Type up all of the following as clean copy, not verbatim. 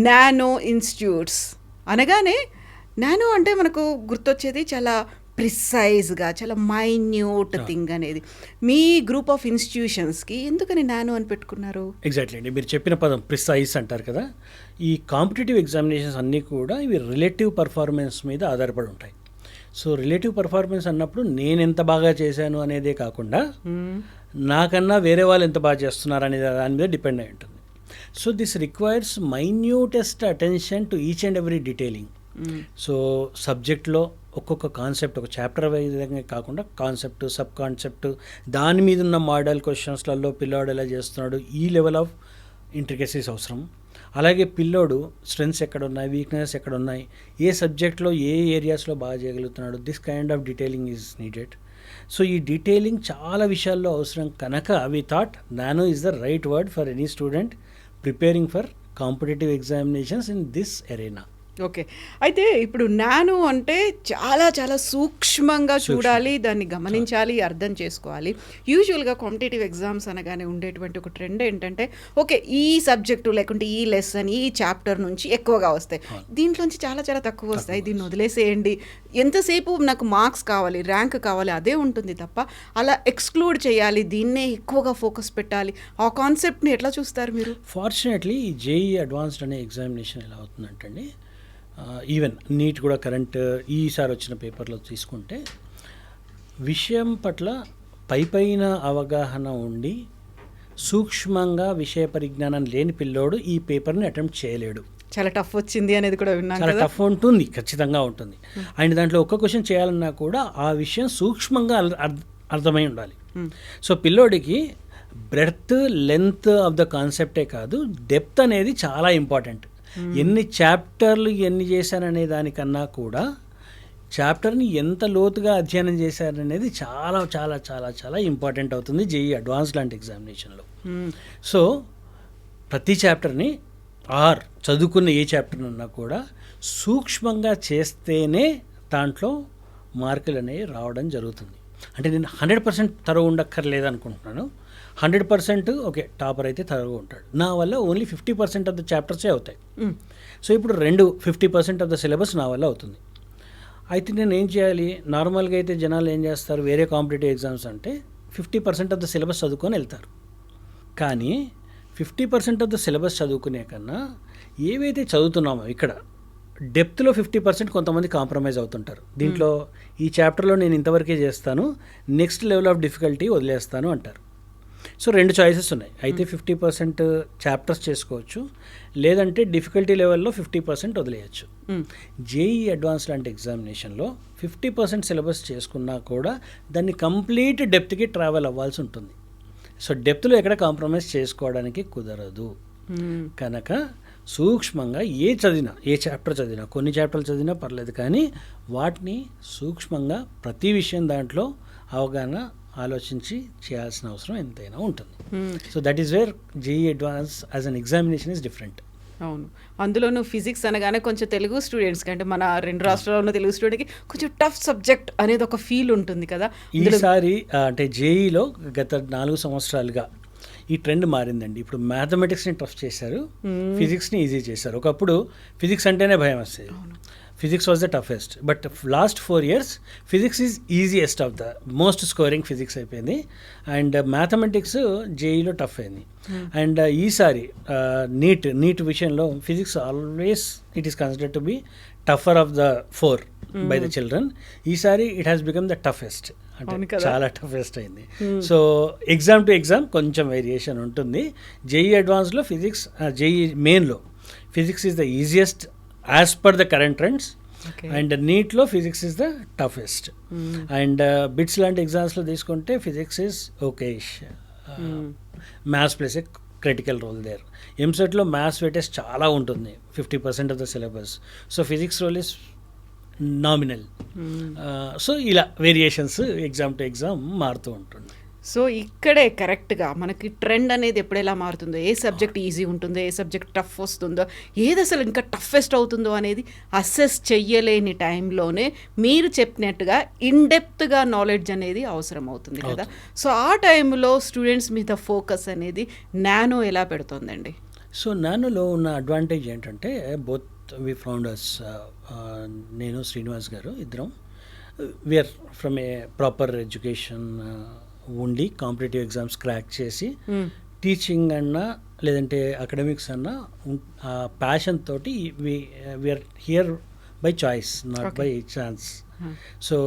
Nano institutes అనగానే nano అంటే మనకు గుర్తొచ్చేది చాలా ప్రిసైజ్గా, చాలా మైన్యూట్ థింగ్ అనేది. మీ గ్రూప్ ఆఫ్ ఇన్స్టిట్యూషన్స్కి ఎందుకని నానో అని పెట్టుకున్నారు? ఎగ్జాక్ట్లీ అండి, మీరు చెప్పిన పదం ప్రిసైజ్ అంటారు కదా. ఈ కాంపిటేటివ్ ఎగ్జామినేషన్స్ అన్నీ కూడా ఇవి రిలేటివ్ పర్ఫార్మెన్స్ మీద ఆధారపడి ఉంటాయి. సో రిలేటివ్ పర్ఫార్మెన్స్ అన్నప్పుడు నేను ఎంత బాగా చేశాను అనేదే కాకుండా నాకన్నా వేరే వాళ్ళు ఎంత బాగా చేస్తున్నారు అనే దాని మీద డిపెండ్ అయి ఉంటుంది. So this requires minutest attention to each and every detailing. So సబ్జెక్ట్లో ఒక్కొక్క కాన్సెప్ట్, ఒక చాప్టర్ వైజ్గా కాకుండా కాన్సెప్ట్, సబ్ కాన్సెప్ట్, దాని మీద ఉన్న మోడల్ క్వశ్చన్స్లలో పిల్లోడు ఎలా చేస్తున్నాడు, ఈ లెవెల్ ఆఫ్ ఇంట్రికసీస్ అవసరం. అలాగే పిల్లోడు స్ట్రెంగ్స్ ఎక్కడున్నాయి, వీక్నెస్ ఎక్కడున్నాయి, ఏ సబ్జెక్ట్లో ఏ ఏరియాస్లో బాగా చేయగలుగుతున్నాడు, this kind of detailing is needed. So ఈ డీటెయిలింగ్ చాలా విషయాల్లో అవసరం కనుక we thought Nano is the right word for any student preparing for competitive examinations in this arena. Okay, అయితే ఇప్పుడు నానో అంటే చాలా చాలా సూక్ష్మంగా చూడాలి, దాన్ని గమనించాలి, అర్థం చేసుకోవాలి. యూజువల్గా కాంపిటేటివ్ ఎగ్జామ్స్ అనగానే ఉండేటువంటి ఒక ట్రెండ్ ఏంటంటే ఓకే ఈ సబ్జెక్టు లేకుంటే ఈ లెసన్ ఈ చాప్టర్ నుంచి ఎక్కువగా వస్తాయి, దీంట్లోంచి చాలా చాలా తక్కువ వస్తాయి, దీన్ని వదిలేసేయండి, ఎంతసేపు నాకు మార్క్స్ కావాలి, ర్యాంక్ కావాలి అదే ఉంటుంది తప్ప అలా ఎక్స్క్లూడ్ చేయాలి, దీన్నే ఎక్కువగా ఫోకస్ పెట్టాలి, ఆ కాన్సెప్ట్ని ఎట్లా చూస్తారు మీరు? ఫార్చునేట్లీ ఈ జేఈ అడ్వాన్స్డ్ అనే ఎగ్జామినేషన్ ఎలా అవుతుందంటండి, ఈవెన్ నీట్ కూడా కరెంట్ ఈసారి వచ్చిన పేపర్లో తీసుకుంటే విషయం పట్ల పైపైన అవగాహన ఉండి సూక్ష్మంగా విషయ పరిజ్ఞానం లేని పిల్లోడు ఈ పేపర్ని అటెంప్ట్ చేయలేడు. చాలా టఫ్ వచ్చింది అనేది కూడా విన్నాను. చాలా టఫ్ ఉంటుంది, ఖచ్చితంగా ఉంటుంది. అండ్ దాంట్లో ఒక్క క్వశ్చన్ చేయాలన్నా కూడా ఆ విషయం సూక్ష్మంగా అర్థమై ఉండాలి. సో పిల్లోడికి బ్రెడ్త్ లెంత్ ఆఫ్ ద కాన్సెప్టే కాదు, డెప్త్ అనేది చాలా ఇంపార్టెంట్. ఎన్ని చాప్టర్లు ఎన్ని చేశారనే దానికన్నా కూడా చాప్టర్ని ఎంత లోతుగా అధ్యయనం చేశారనేది చాలా చాలా చాలా చాలా ఇంపార్టెంట్ అవుతుంది జేఈ అడ్వాన్స్ లాంటి ఎగ్జామినేషన్లో. సో ప్రతి చాప్టర్ని చదువుకున్న ఏ చాప్టర్ అన్నా కూడా సూక్ష్మంగా చేస్తేనే దాంట్లో మార్కులు అనేవి రావడం జరుగుతుంది. అంటే నేను 100% తరువు ఉండక్కర్లేదు అనుకుంటున్నాను. 100% ఓకే టాపర్ అయితే తరువు ఉంటాడు, నా వల్ల ఓన్లీ 50% ఆఫ్ ద చాప్టర్సే అవుతాయి. సో ఇప్పుడు 50% ఆఫ్ ద సిలబస్ నా వల్ల అవుతుంది. అయితే నేను ఏం చేయాలి? నార్మల్గా అయితే జనాలు ఏం చేస్తారు, వేరే కాంపిటేటివ్ ఎగ్జామ్స్ అంటే 50% ఆఫ్ ద సిలబస్ చదువుకొని వెళ్తారు. కానీ 50% ఆఫ్ ద సిలబస్ చదువుకునే కన్నా ఏవైతే చదువుతున్నామో ఇక్కడ డెప్త్లో 50% కొంతమంది కాంప్రమైజ్ అవుతుంటారు. దీంట్లో ఈ చాప్టర్లో నేను ఇంతవరకే చేస్తాను, నెక్స్ట్ లెవెల్ ఆఫ్ డిఫికల్టీ వదిలేస్తాను అంటారు. సో 2 చాయిసెస్ ఉన్నాయి. అయితే 50% చాప్టర్స్ చేసుకోవచ్చు, లేదంటే డిఫికల్టీ లెవెల్లో 50% వదిలేయచ్చు. జేఈ అడ్వాన్స్ లాంటి ఎగ్జామినేషన్లో 50% సిలబస్ చేసుకున్నా కూడా దాన్ని కంప్లీట్ డెప్త్కి ట్రావెల్ అవ్వాల్సి ఉంటుంది. సో డెప్త్లో ఎక్కడ కాంప్రమైజ్ చేసుకోవడానికి కుదరదు. కనుక సూక్ష్మంగా ఏ చాప్టర్ చదివినా, కొన్ని చాప్టర్లు చదివినా పర్లేదు, కానీ వాటిని సూక్ష్మంగా ప్రతి విషయం దాంట్లో అవగాహన ఆలోచించి చేయాల్సిన అవసరం ఎంతైనా ఉంటుంది. So that is wear JEE advance as an examination is different. అవును, అందులోనూ ఫిజిక్స్ అనగానే కొంచెం తెలుగు స్టూడెంట్స్కి, అంటే మన 2 రాష్ట్రాల్లో ఉన్న తెలుగు స్టూడెంట్కి కొంచెం టఫ్ సబ్జెక్ట్ అనేది ఒక ఫీల్ ఉంటుంది కదా. ఈసారి అంటే జేఈలో గత 4 సంవత్సరాలుగా ఈ ట్రెండ్ మారిందండి. ఇప్పుడు మ్యాథమెటిక్స్ని టఫ్ చేశారు, ఫిజిక్స్ని ఈజీ చేశారు. ఒకప్పుడు ఫిజిక్స్ అంటేనే భయం వస్తుంది, physics was the toughest. But last 4 years physics is easiest of the most scoring physics అయిపోయింది. అండ్ మ్యాథమెటిక్స్ జేఈలో టఫ్ అయింది. అండ్ ఈసారి నీట్ విషయంలో physics always it is considered to be tougher of the 4 by the children. ఈసారి it has become the toughest, అంటే చాలా toughest అయింది. So exam to exam కొంచెం వేరియేషన్ ఉంటుంది. జేఈ అడ్వాన్స్లో ఫిజిక్స్, జేఈ మెయిన్లో physics is the easiest as per the current trends. And నీట్లో physics is the toughest. And BITS లాంటి ఎగ్జామ్స్లో తీసుకుంటే physics is okayish, maths plays a critical role there. ఎంసెట్లో maths weightage చాలా ఉంటుంది, 50% of the syllabus. So physics role is nominal. So ఇలా variations exam to exam మారుతూ ఉంటుంది. సో ఇక్కడే కరెక్ట్గా మనకి ట్రెండ్ అనేది ఎప్పుడు ఎలా మారుతుందో, ఏ సబ్జెక్ట్ ఈజీ ఉంటుందో, ఏ సబ్జెక్ట్ టఫ్ వస్తుందో, ఏది అసలు ఇంకా టఫెస్ట్ అవుతుందో అనేది అసెస్ చెయ్యలేని టైంలోనే మీరు చెప్పినట్టుగా ఇన్డెప్త్గా నాలెడ్జ్ అనేది అవసరం అవుతుంది కదా. సో ఆ టైంలో స్టూడెంట్స్ మీద ఫోకస్ అనేది నానో ఎలా పెడుతుందండి? సో నానోలో ఉన్న అడ్వాంటేజ్ ఏంటంటే బోత్ వి ఫౌండర్స్, నేను శ్రీనివాస్ గారు ఇద్దరం, we're from a proper education ఉండి కాంపిటేటివ్ ఎగ్జామ్స్ క్రాక్ చేసి టీచింగ్ అన్నా లేదంటే అకాడమిక్స్ అన్నా ప్యాషన్ తోటి we're here by choice, not by chance. So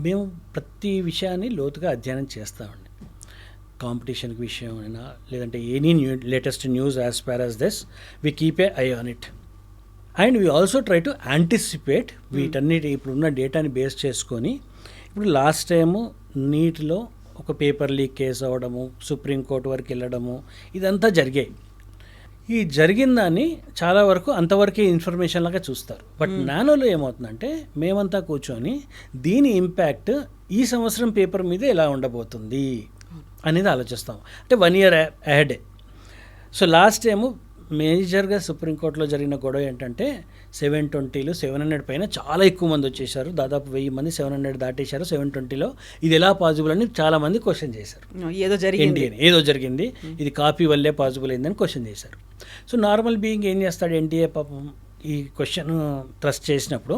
మేము ప్రతి విషయాన్ని లోతుగా అధ్యయనం చేస్తామండి. కాంపిటీషన్ విషయం అయినా లేదంటే any latest news as far as this we keep a eye on it. And we also try to anticipate వీటన్నిటి ఇప్పుడున్న డేటాని బేస్ చేసుకొని. ఇప్పుడు లాస్ట్ టైము నీట్లో ఒక పేపర్ లీక్ కేసు అవ్వడము, సుప్రీంకోర్టు వరకు వెళ్ళడము, ఇదంతా జరిగాయి. ఈ జరిగిన దాన్ని చాలా వరకు అంతవరకే ఇన్ఫర్మేషన్ లాగా చూస్తారు. బట్ నానోలో ఏమవుతుందంటే మేమంతా కూర్చొని దీని ఇంపాక్ట్ ఈ సంవత్సరం పేపర్ మీద ఎలా ఉండబోతుంది అనేది ఆలోచిస్తాం. అంటే 1 year ahead. So last time మేజర్గా సుప్రీంకోర్టులో జరిగిన గొడవ ఏంటంటే 720లో 700 పైన చాలా ఎక్కువ మంది వచ్చేసారు. దాదాపు 1000 మంది 700 దాటేశారు. 720లో ఇది ఎలా పాసిబుల్ అని చాలామంది క్వశ్చన్ చేశారు. ఏదో జరిగింది, ఇది కాపీ వల్లే పాసిబుల్ అయిందని క్వశ్చన్ చేశారు. సో నార్మల్ బీయింగ్ ఏం చేస్తాడు, ఎన్టీఏ పాపం ఈ క్వశ్చన్ ట్రస్ట్ చేసినప్పుడు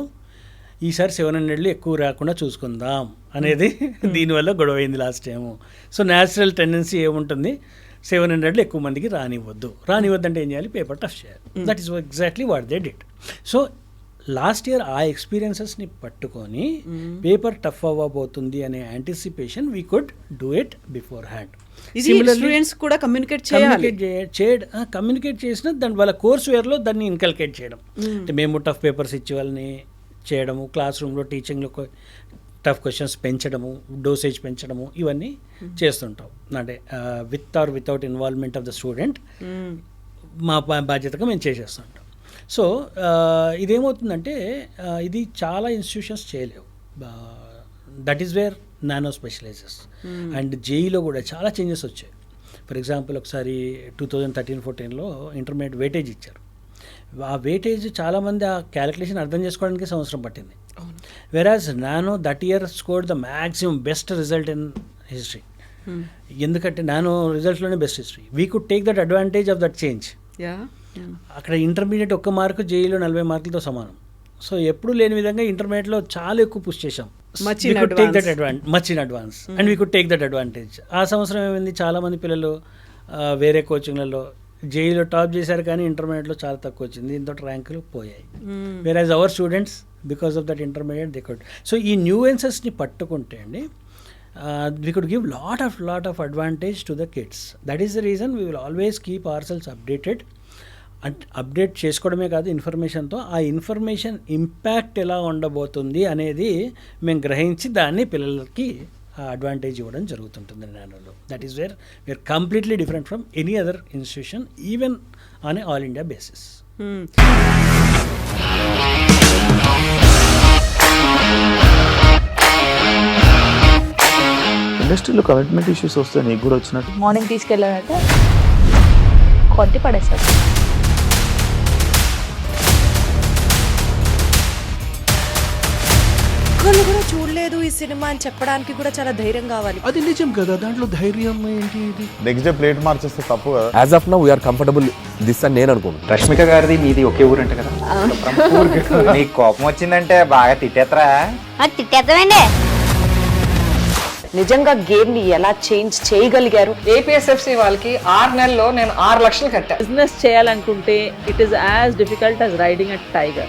ఈసారి 700లో ఎక్కువ రాకుండా చూసుకుందాం అనేది దీనివల్ల గొడవ అయింది last time. So natural tendency ఏముంటుంది, 700లో ఎక్కువ మందికి రానివ్వద్దు అంటే ఏం చేయాలి, పేపర్ టఫ్ చేయాలి. That is exactly what they did. So last year ఆ ఎక్స్పీరియన్సెస్ని పట్టుకొని పేపర్ టఫ్ అవ్వబోతుంది అనే anticipation we could do it before hand. Students కూడా కమ్యూనికేట్ చేసిన దాని వాళ్ళ కోర్స్ వేర్లో దాన్ని ఇన్కల్కేట్ చేయడం. అంటే మేము టఫ్ పేపర్స్ ఇచ్చి వాళ్ళని చేయడము, క్లాస్ రూమ్లో టీచింగ్లో టఫ్ క్వశ్చన్స్ పెంచడము, డోసేజ్ పెంచడము, ఇవన్నీ చేస్తుంటాం. అంటే with or without involvement of the student మా బాధ్యతగా మేము చేసేస్తుంటాం. సో ఇదేమవుతుందంటే ఇది చాలా ఇన్స్టిట్యూషన్స్ చేయలేవు. That is where Nano specializes. And జేఈలో కూడా చాలా చేంజెస్ వచ్చాయి. ఫర్ ఎగ్జాంపుల్ ఒకసారి 2013-14లో ఇంటర్మీడియట్ వెయిటేజ్ ఇచ్చారు. ఆ వెయిటేజ్ చాలామంది ఆ క్యాలిక్యులేషన్ అర్థం చేసుకోవడానికి సంవత్సరం పట్టింది. Whereas Nano that year scored the maximum best result in history. ఎందుకంటే నానో రిజల్ట్లోనే best history. We could take that advantage of that change. అక్కడ ఇంటర్మీడియట్ 1 మార్కు, జేఈలో 40 మార్కులతో సమానం. సో ఎప్పుడు లేని విధంగా ఇంటర్మీడియట్లో చాలా ఎక్కువ పుష్ చేసాం. Much in advance and we could take that advantage. ఆ సంవత్సరం ఏమైంది, చాలామంది పిల్లలు వేరే కోచింగ్లలో జేఈలో టాప్ చేశారు కానీ ఇంటర్మీడియట్లో చాలా తక్కువ వచ్చింది. దీంతో ర్యాంకులు పోయాయి. Where as our students because of that intermediate they could. So ఈ న్యూయెన్సెస్ని పట్టుకుంటే అండి we could give lot of advantage to the kids. That is the reason we will always keep our cells updated. Update చేసుకోవడమే కాదు, ఇన్ఫర్మేషన్తో ఆ information impact ఎలా ఉండబోతుంది అనేది మేము గ్రహించి దాన్ని పిల్లలకి అడ్వాంటేజ్ ఇవ్వడం జరుగుతుంటుంది నానోలో. That is where we are completely different from any other institution even on a all India basis. ఇండస్ట్రీలో కమిట్మెంట్ ఇష్యూస్ వస్తే నీకు కూడా వచ్చినట్టు మార్నింగ్ తీసుకెళ్ళాడంటే కొట్టి పడేస్తాడు. ఒక్కళ్ళు కూడా చూడలేదు ఈ సినిమా అని చెప్పడానికి కూడా చాలా ధైర్యం కావాలి. అది నిజం కదా, దాంట్లో ధైర్యం ఏంటి? ఇది నెక్స్ట్ డే ప్లేట్ మార్చేస్తే తప్పు కదా. As of now we're comfortable this అని నేను అనుకుంటున్నాను. రష్మిక గారిది మీది ఒకే ఊరు అంట కదా. నీకు కోపం వచ్చిందంటే బాగా తిట్టేత్తరా? తిట్టేద్దామండి. నిజంగా గేమ్ ని ఎలా చేంజ్ చేయగలిగారు? ఏపీఎస్ఎఫ్సి వాళ్ళకి 6 నెలల్లో నేను 6 లక్షలు కట్టా. బిజినెస్ చేయాలనుకుంటే it is as difficult as riding a tiger.